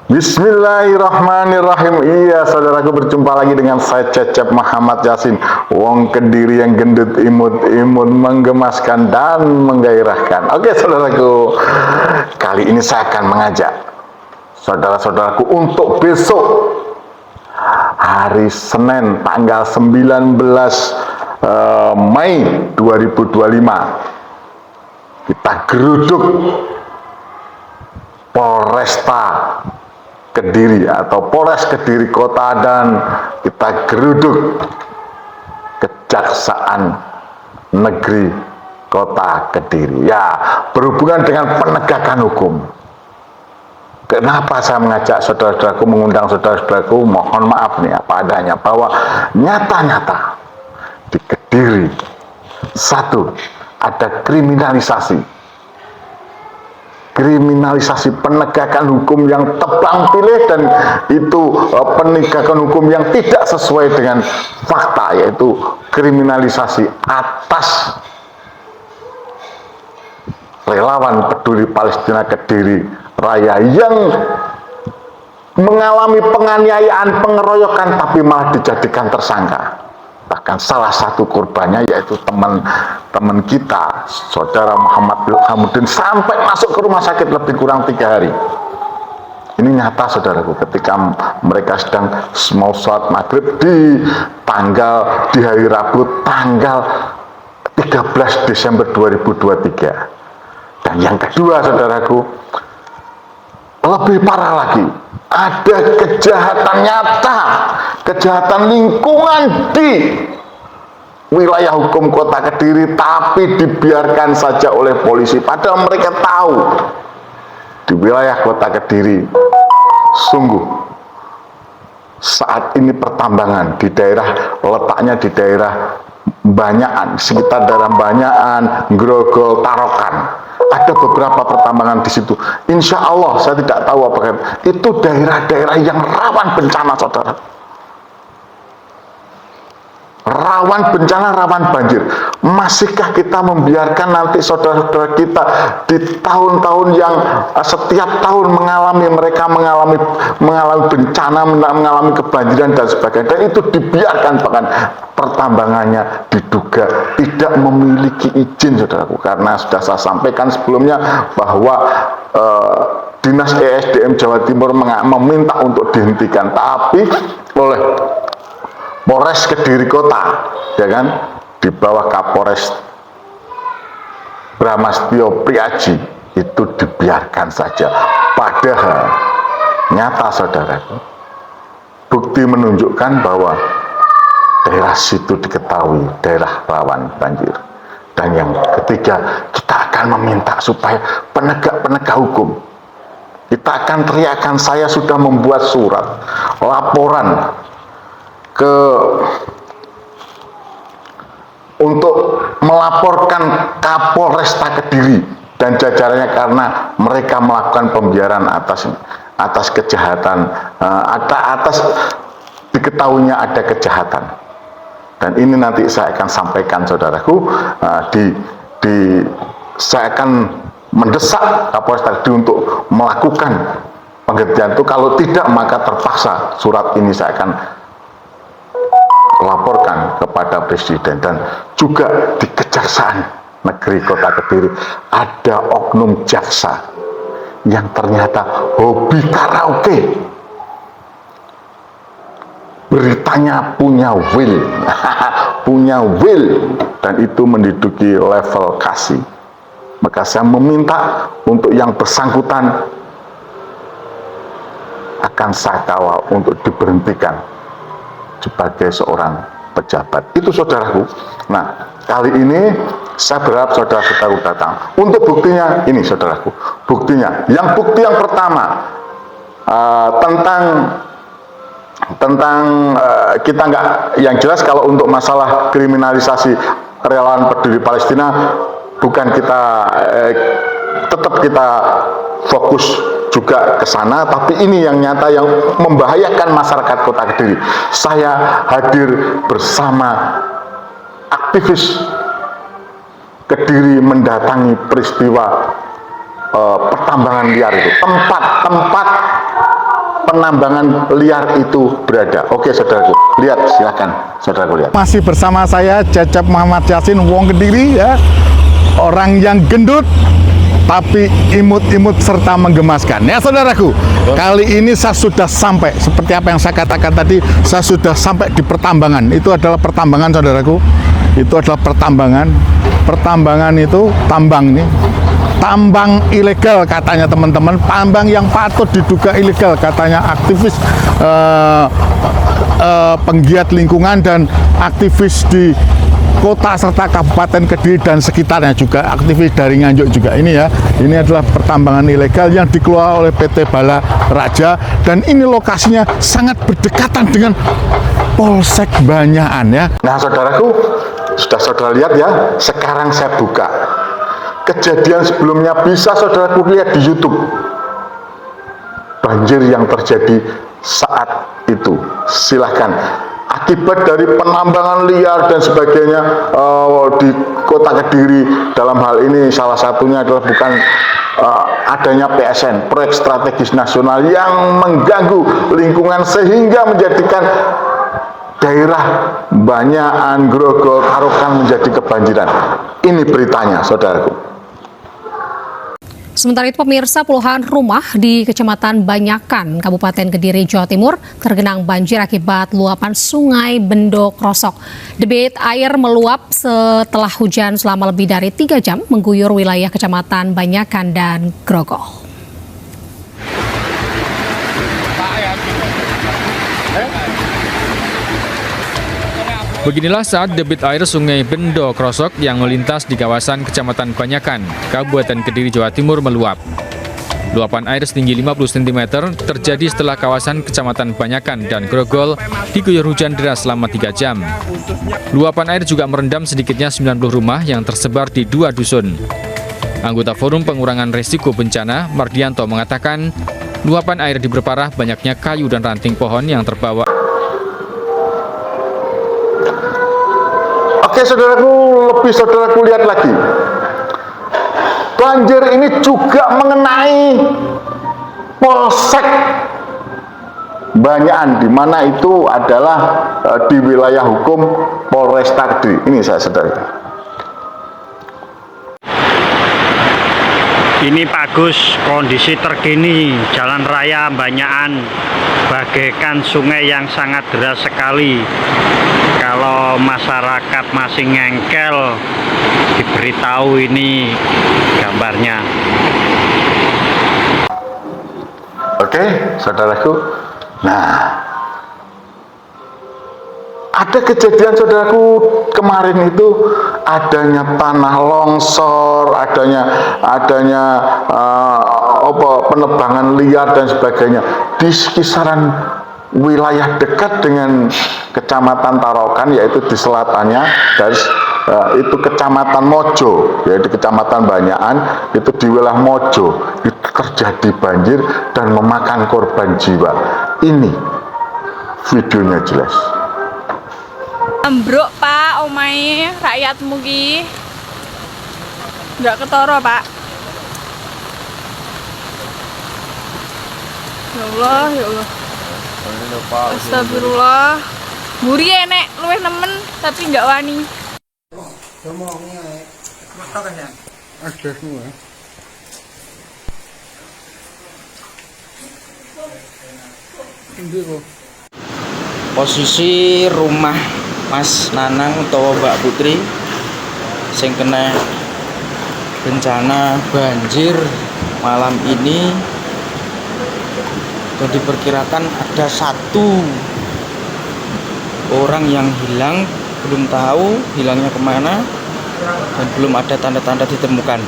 Bismillahirrahmanirrahim. Iya, saudaraku, berjumpa lagi dengan saya Cecep Muhammad Yasin, wong Kediri yang gendut, imut-imut, menggemaskan dan menggairahkan. Oke, saudaraku, kali ini saya akan mengajak saudara-saudaraku untuk besok hari Senin tanggal 19 Mei 2025 kita geruduk Polresta Kediri atau Polres Kediri Kota, dan kita geruduk Kejaksaan Negeri Kota Kediri. Ya, berhubungan dengan penegakan hukum. Kenapa saya mengajak saudara-saudaraku, mengundang saudara-saudaraku, mohon maaf nih apa adanya, bahwa nyata-nyata di Kediri, satu, ada kriminalisasi penegakan hukum yang tebang pilih, dan itu penegakan hukum yang tidak sesuai dengan fakta, yaitu kriminalisasi atas relawan peduli Palestina Kediri Raya yang mengalami penganiayaan, pengeroyokan, tapi malah dijadikan tersangka. Bahkan salah satu korbannya yaitu teman kita, saudara Muhammad Ilhamuddin, sampai masuk ke rumah sakit lebih kurang 3 hari. Ini nyata, saudaraku, ketika mereka sedang mau sholat maghrib di hari Rabu tanggal 13 Desember 2023. Dan yang kedua, saudaraku, lebih parah lagi, ada kejahatan nyata, kejahatan lingkungan di wilayah hukum Kota Kediri, tapi dibiarkan saja oleh polisi, padahal mereka tahu di wilayah Kota Kediri sungguh saat ini pertambangan di daerah, letaknya di daerah Banyakan, sekitar daerah Banyakan, Grogol, Tarokan. Ada beberapa pertambangan di situ. Insya Allah, saya tidak tahu apakah itu daerah-daerah yang rawan bencana, saudara. Rawan bencana, rawan banjir. Masihkah kita membiarkan nanti saudara-saudara kita di tahun-tahun yang setiap tahun mereka mengalami bencana, mengalami kebanjiran dan sebagainya, dan itu dibiarkan, bahkan pertambangannya diduga tidak memiliki izin, saudaraku, karena sudah saya sampaikan sebelumnya bahwa Dinas ESDM Jawa Timur meminta untuk dihentikan, tapi oleh Polres Kediri Kota, ya kan, di bawah Kapolres Bramastio Priaji, itu dibiarkan saja. Padahal nyata, saudaraku, bukti menunjukkan bahwa daerah situ diketahui daerah rawan banjir. Dan yang ketiga, kita akan meminta supaya penegak hukum, kita akan teriakan, saya sudah membuat surat laporan untuk melaporkan Kapolresta Kediri dan jajarannya, karena mereka melakukan pembiaran atas kejahatan, atas diketahuinya ada kejahatan. Dan ini nanti saya akan sampaikan, saudaraku, saya akan mendesak Kapolresta Kediri untuk melakukan penghentian itu. Kalau tidak, maka terpaksa surat ini saya akan laporkan kepada Presiden. Dan juga di Kejaksaan Negeri Kota Kediri ada oknum jaksa yang ternyata hobi karaoke. Beritanya punya will punya will, dan itu menduduki level kasih. Maka saya meminta untuk yang bersangkutan akan saya kawal untuk diberhentikan sebagai seorang pejabat. Itu, saudaraku. Nah, kali ini saya berharap saudara-saudaraku datang. Untuk buktinya ini, saudaraku, buktinya. Bukti yang pertama, tentang kita nggak, yang jelas kalau untuk masalah kriminalisasi relawan peduli Palestina, bukan kita tetap kita fokus juga ke sana, tapi ini yang nyata yang membahayakan masyarakat Kota Kediri. Saya hadir bersama aktivis Kediri mendatangi peristiwa pertambangan liar itu, tempat penambangan liar itu berada. Oke saudaraku, lihat, silakan saudaraku lihat. Masih bersama saya Cecep Muhammad Yasin, Wong Kediri ya. Orang yang gendut tapi imut-imut serta menggemaskan. Ya saudaraku, kali ini saya sudah sampai, seperti apa yang saya katakan tadi, saya sudah sampai di pertambangan. Itu adalah pertambangan saudaraku. Itu adalah pertambangan. Pertambangan itu tambang nih. Tambang ilegal katanya teman-teman, tambang yang patut diduga ilegal katanya aktivis penggiat lingkungan dan aktivis di kota serta Kabupaten Kediri dan sekitarnya, juga aktivis dari Nganjuk juga. Ini ya, ini adalah pertambangan ilegal yang dikelola oleh PT Bala Raja, dan ini lokasinya sangat berdekatan dengan Polsek Banyakan ya. Nah saudaraku, sudah saudara lihat ya, sekarang saya buka. Kejadian sebelumnya bisa saudaraku lihat di YouTube. Banjir yang terjadi saat itu, silahkan. Akibat dari penambangan liar dan sebagainya di kota Kediri, dalam hal ini salah satunya adalah bukan adanya PSN, proyek strategis nasional, yang mengganggu lingkungan sehingga menjadikan daerah Banyakan, Grogol, Karokan menjadi kebanjiran. Ini beritanya saudaraku. Sementara itu pemirsa, puluhan rumah di Kecamatan Banyakan, Kabupaten Kediri, Jawa Timur tergenang banjir akibat luapan Sungai Bendo Krosok. Debit air meluap setelah hujan selama lebih dari 3 jam mengguyur wilayah Kecamatan Banyakan dan Grogol. Beginilah saat debit air Sungai Bendo Krosok yang melintas di kawasan Kecamatan Banyakan, Kabupaten Kediri, Jawa Timur meluap. Luapan air setinggi 50 cm terjadi setelah kawasan Kecamatan Banyakan dan Grogol diguyur hujan deras selama 3 jam. Luapan air juga merendam sedikitnya 90 rumah yang tersebar di 2 dusun. Anggota Forum Pengurangan Risiko Bencana, Mardianto, mengatakan luapan air diperparah banyaknya kayu dan ranting pohon yang terbawa. Oke saudaraku lihat lagi. Banjir ini juga mengenai Polsek Banyakan, di mana itu adalah di wilayah hukum Polresta Kediri. Ini saya saudara. Ini Pak Gus, kondisi terkini Jalan Raya Banyakan bagaikan sungai yang sangat deras sekali. Kalau masyarakat masih ngengkel, diberitahu ini gambarnya. Oke, saudaraku. Nah, ada kejadian saudaraku kemarin itu, adanya tanah longsor, adanya penebangan liar dan sebagainya di kisaran wilayah dekat dengan Kecamatan Tarokan, yaitu di selatannya dari itu Kecamatan Mojo, yaitu Kecamatan Banyakan, itu di wilayah Mojo itu terjadi banjir dan memakan korban jiwa. Ini videonya jelas. Ambruk Pak, omahe rakyatmu ki nggak ketara Pak. Ya Allah, ya Allah. Astagfirullah. Buri enek luwih nemen tapi nggak wani. Posisi rumah Mas Nanang utawa Mbak Putri sing kena bencana banjir malam ini, dan diperkirakan ada 1 orang yang hilang, belum tahu hilangnya kemana dan belum ada tanda-tanda ditemukan.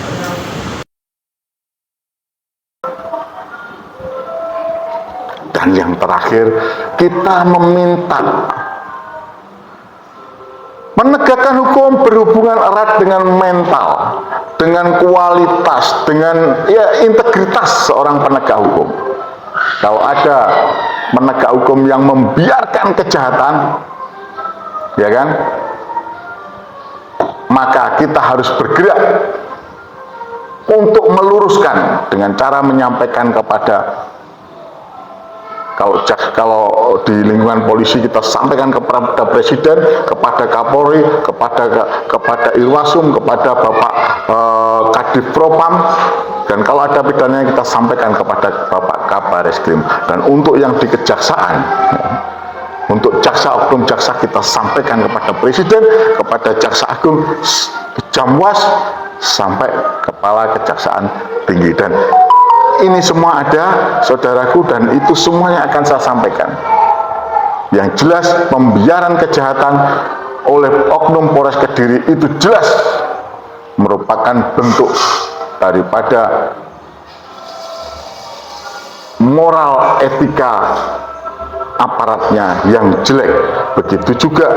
Dan yang terakhir, kita meminta penegakan hukum berhubungan erat dengan mental, dengan kualitas, dengan integritas seorang penegak hukum. Kalau ada penegak hukum yang membiarkan kejahatan, ya kan, maka kita harus bergerak untuk meluruskan dengan cara menyampaikan kepada kalau di lingkungan polisi kita sampaikan kepada Presiden, kepada Kapolri, kepada Irwasum, kepada Bapak Kadif Propam, dan kalau ada pidananya kita sampaikan kepada Bapak Kabareskrim. Dan untuk yang di kejaksaan, untuk jaksa oknum jaksa kita sampaikan kepada Presiden, kepada Jaksa Agung, Jamwas, sampai Kepala Kejaksaan Tinggi. Dan ini semua ada, saudaraku, dan itu semuanya akan saya sampaikan. Yang jelas pembiaran kejahatan oleh oknum Polres Kediri itu jelas merupakan bentuk daripada moral etika aparatnya yang jelek. Begitu juga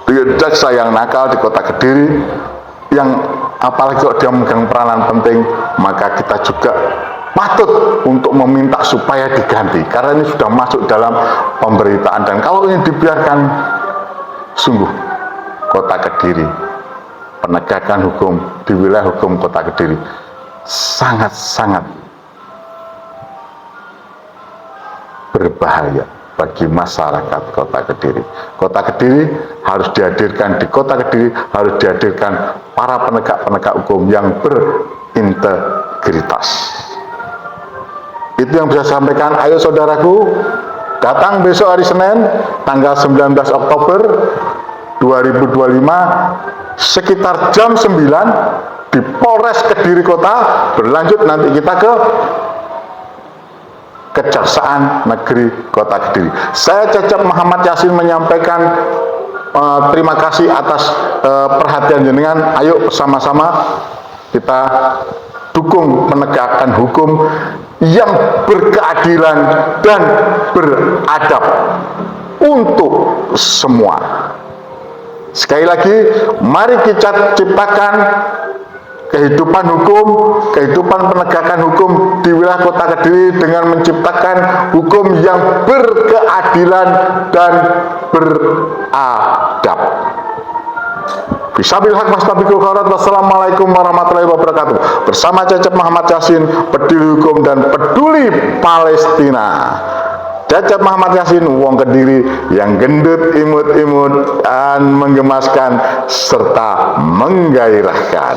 dengan jaksa yang nakal di Kota Kediri, yang apalagi kalau dia memegang peranan penting, maka kita juga patut untuk meminta supaya diganti, karena ini sudah masuk dalam pemberitaan. Dan kalau ini dibiarkan, sungguh Kota Kediri, penegakan hukum di wilayah hukum Kota Kediri sangat-sangat berbahaya bagi masyarakat Kota Kediri. Kota Kediri harus dihadirkan, di Kota Kediri harus dihadirkan para penegak-penegak hukum yang berintegritas. Itu yang bisa saya sampaikan. Ayo saudaraku, datang besok hari Senin tanggal 19 Oktober 2025 sekitar jam 9 di Polres Kediri Kota. Berlanjut nanti kita ke Kejaksaan Negeri Kota Kediri. Saya Cecep Muhammad Yasin menyampaikan terima kasih atas perhatian jenengan. Ayo bersama-sama kita dukung penegakan hukum yang berkeadilan dan beradab untuk semua. Sekali lagi, mari kita ciptakan kehidupan hukum, kehidupan penegakan hukum di wilayah Kota Kediri dengan menciptakan hukum yang berkeadilan dan beradab. Bisabil haq wastabiqul khairat. Wassalamualaikum warahmatullahi wabarakatuh. Bersama Cecep Muhammad Yasin, peduli hukum dan peduli Palestina. Cecep Muhammad Yasin, wong Kediri yang gendut, imut-imut, dan menggemaskan serta menggairahkan.